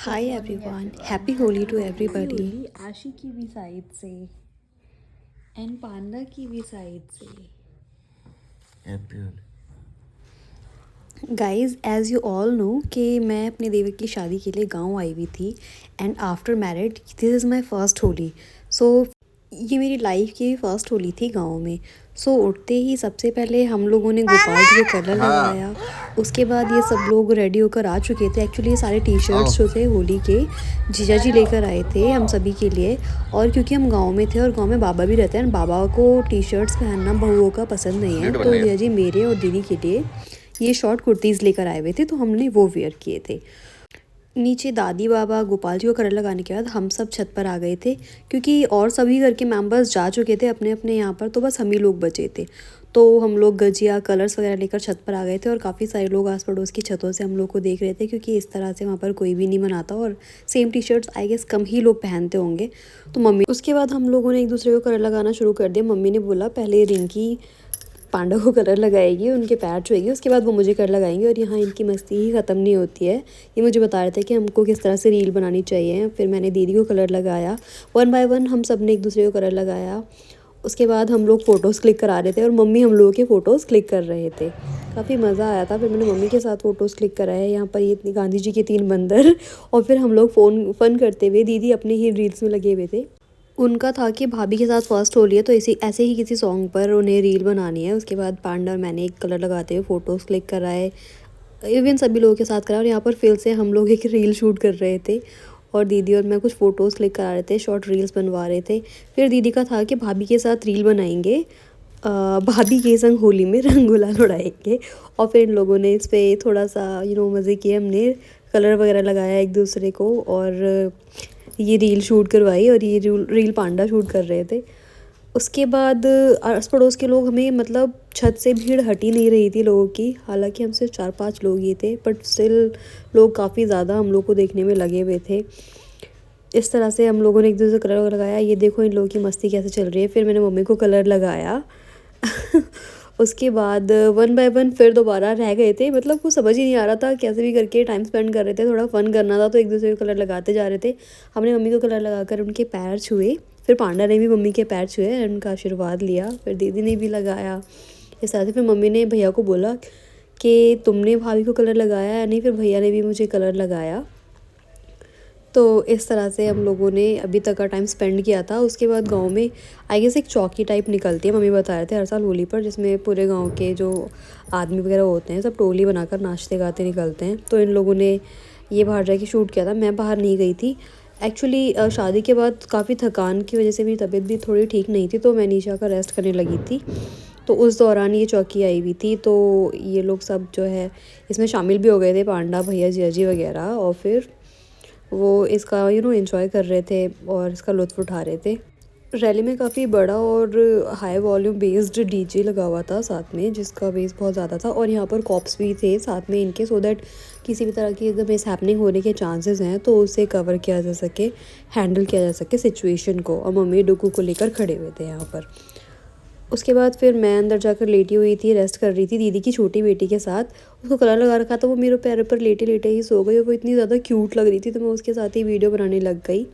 Hi everyone, happy Holi to everybody. Holi Ashi की भी side से एंड पांडा की भी साइड से happy Holi. Guys as you all know कि मैं अपने देवर की शादी के लिए गांव आई हुई थी and after married this is my first Holi. So ये मेरी लाइफ की फर्स्ट होली थी गांव में। सो उठते ही सबसे पहले हम लोगों ने गोपाल जी को कलर लगाया। उसके बाद ये सब लोग रेडी होकर आ चुके थे। एक्चुअली ये सारे टी शर्ट्स जो थे होली के जीजा जी लेकर आए थे हम सभी के लिए। और क्योंकि हम गांव में थे और गांव में बाबा भी रहते हैं, बाबा को टी शर्ट्स पहनना बहुओं का पसंद नहीं है, तो जीजा जी मेरे और दीदी के लिए ये शॉर्ट कुर्तीज़ लेकर आए हुए थे, तो हमने वो वेयर किए थे। नीचे दादी बाबा गोपाल जी को कलर लगाने के बाद हम सब छत पर आ गए थे, क्योंकि और सभी घर के मेंबर्स जा चुके थे अपने अपने यहाँ पर, तो बस हम ही लोग बचे थे। तो हम लोग गजिया कलर्स वगैरह लेकर छत पर आ गए थे और काफ़ी सारे लोग आस पड़ोस की छतों से हम लोग को देख रहे थे, क्योंकि इस तरह से वहाँ पर कोई भी नहीं मनाता और same T shirts I guess कम ही लोग पहनते होंगे। तो मम्मी उसके बाद हम लोगों ने एक दूसरे को कलर लगाना शुरू कर दिया। मम्मी ने बोला पहले रिंकी पांडा को कलर लगाएगी, उनके पैर छुएगी, उसके बाद वो मुझे कलर लगाएंगे। और यहाँ इनकी मस्ती ही ख़त्म नहीं होती है। ये मुझे बता रहे थे कि हमको किस तरह से रील बनानी चाहिए। फिर मैंने दीदी को कलर लगाया, वन बाय वन हम सब ने एक दूसरे को कलर लगाया। उसके बाद हम लोग फ़ोटोज़ क्लिक करा रहे थे और मम्मी हम लोगों के फ़ोटोज़ क्लिक कर रहे थे। काफ़ी मज़ा आया था। फिर मैंने मम्मी के साथ फ़ोटोज़ क्लिक कराया। यहाँ पर ये इतनी गांधी जी के 3 बंदर और फिर हम लोग फ़न करते हुए, दीदी अपने ही रील्स में लगे हुए थे। उनका था कि भाभी के साथ फर्स्ट होली है, तो इसी ऐसे ही किसी सॉन्ग पर उन्हें रील बनानी है। उसके बाद पांडा और मैंने एक कलर लगाते हुए फ़ोटोज़ क्लिक कराए, इवन सभी लोगों के साथ करा। और यहाँ पर फिर से हम लोग एक रील शूट कर रहे थे और दीदी और मैं कुछ फ़ोटोज़ क्लिक करा रहे थे, शॉर्ट रील्स बनवा रहे थे। फिर दीदी का था कि भाभी के साथ रील बनाएंगे, भाभी के संग होली में रंग गुलाल उड़ाएंगे। और फिर इन लोगों ने इस पर थोड़ा सा मज़े किए। हमने कलर वगैरह लगाया एक दूसरे को और ये रील शूट करवाई और ये रील पांडा शूट कर रहे थे। उसके बाद आस पड़ोस के लोग हमें, मतलब छत से भीड़ हटी नहीं रही थी लोगों की। हालांकि हम सिर्फ 4-5 लोग ही थे, बट स्टिल लोग काफ़ी ज़्यादा हम लोग को देखने में लगे हुए थे। इस तरह से हम लोगों ने एक दूसरे कलर लगाया। ये देखो इन लोगों की मस्ती कैसे चल रही है। फिर मैंने मम्मी को कलर लगाया उसके बाद वन बाय वन फिर दोबारा रह गए थे। मतलब कुछ समझ ही नहीं आ रहा था, कैसे भी करके टाइम स्पेंड कर रहे थे, थोड़ा फन करना था, तो एक दूसरे को कलर लगाते जा रहे थे। हमने मम्मी को कलर लगाकर उनके पैर छुए, फिर पांडा ने भी मम्मी के पैर छुए, उनका आशीर्वाद लिया। फिर दीदी ने भी लगाया। इस तरह से फिर मम्मी ने भैया को बोला कि तुमने भाभी को कलर लगाया या नहीं, फिर भैया ने भी मुझे कलर लगाया। तो इस तरह से हम लोगों ने अभी तक का टाइम स्पेंड किया था। उसके बाद गांव में आई गेस एक चौकी टाइप निकलती है, मम्मी बता रहे थे, हर साल होली पर, जिसमें पूरे गांव के जो आदमी वगैरह होते हैं सब टोली बनाकर नाचते गाते निकलते हैं। तो इन लोगों ने ये बाहर जाके शूट किया था। मैं बाहर नहीं गई थी एक्चुअली। शादी के बाद काफ़ी थकान की वजह से मेरी तबीयत भी थोड़ी ठीक नहीं थी, तो मैं नीचे आकर रेस्ट करने लगी थी। तो उस दौरान ये चौकी आई हुई थी, तो ये लोग सब जो है इसमें शामिल भी हो गए थे, पांडा भैया जिया जी वगैरह। और फिर वो इसका एंजॉय कर रहे थे और इसका लुत्फ़ उठा रहे थे। रैली में काफ़ी बड़ा और हाई वॉल्यूम बेस्ड डीजे लगा हुआ था साथ में, जिसका बेस बहुत ज़्यादा था। और यहाँ पर कॉप्स भी थे साथ में इनके, सो दैट किसी भी तरह की अगर मिस हैपनिंग होने के चांसेस हैं तो उसे कवर किया जा सके, हैंडल किया जा सके सिचुएशन को। और मम्मी डुगू को लेकर खड़े हुए थे यहाँ पर। उसके बाद फिर मैं अंदर जाकर लेटी हुई थी, रेस्ट कर रही थी दीदी की छोटी बेटी के साथ। उसको कलर लगा रखा था, वो मेरे पैर पर लेटे लेटे ही सो गई और वो इतनी ज़्यादा क्यूट लग रही थी, तो मैं उसके साथ ही वीडियो बनाने लग गई।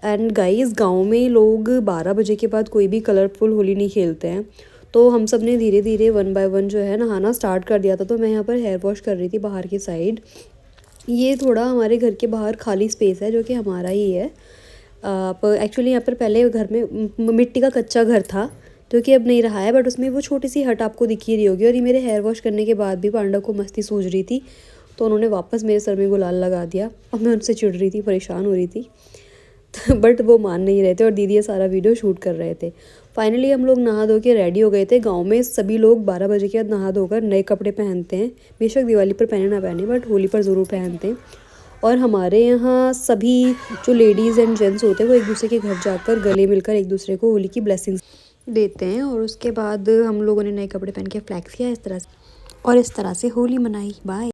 एंड गाइस, गांव में लोग 12 बजे के बाद कोई भी कलरफुल होली नहीं खेलते हैं। तो हम सब ने धीरे धीरे वन बाय वन जो है नहाना स्टार्ट कर दिया था। तो मैं यहाँ पर हेयर वॉश कर रही थी बाहर की साइड। ये थोड़ा हमारे घर के बाहर खाली स्पेस है जो कि हमारा ही है। एक्चुअली यहाँ पर पहले घर में मिट्टी का कच्चा घर था, जो कि अब नहीं रहा है, बट उसमें वो छोटी सी हट आपको दिख ही रही होगी। और ये मेरे हेयर वॉश करने के बाद भी पांडा को मस्ती सूझ रही थी, तो उन्होंने वापस मेरे सर में गुलाल लगा दिया। और मैं उनसे चिढ़ रही थी, परेशान हो रही थी बट वो मान नहीं रहे थे और दीदी ये सारा वीडियो शूट कर रहे थे। फाइनली हम लोग नहा धो के रेडी हो गए थे। गांव में सभी लोग 12 बजे के बाद नहा धोकर नए कपड़े पहनते हैं। बेशक दिवाली पर पहने ना पहने, बट होली पर ज़रूर पहनते हैं। और हमारे यहाँ सभी जो लेडीज़ एंड जेंट्स होते हैं वो एक दूसरे के घर जाकर गले मिलकर एक दूसरे को होली की ब्लेसिंग्स देते हैं। और उसके बाद हम लोगों ने नए कपड़े पहन के फ्लैक्स किया इस तरह से, और इस तरह से होली मनाई। बाय।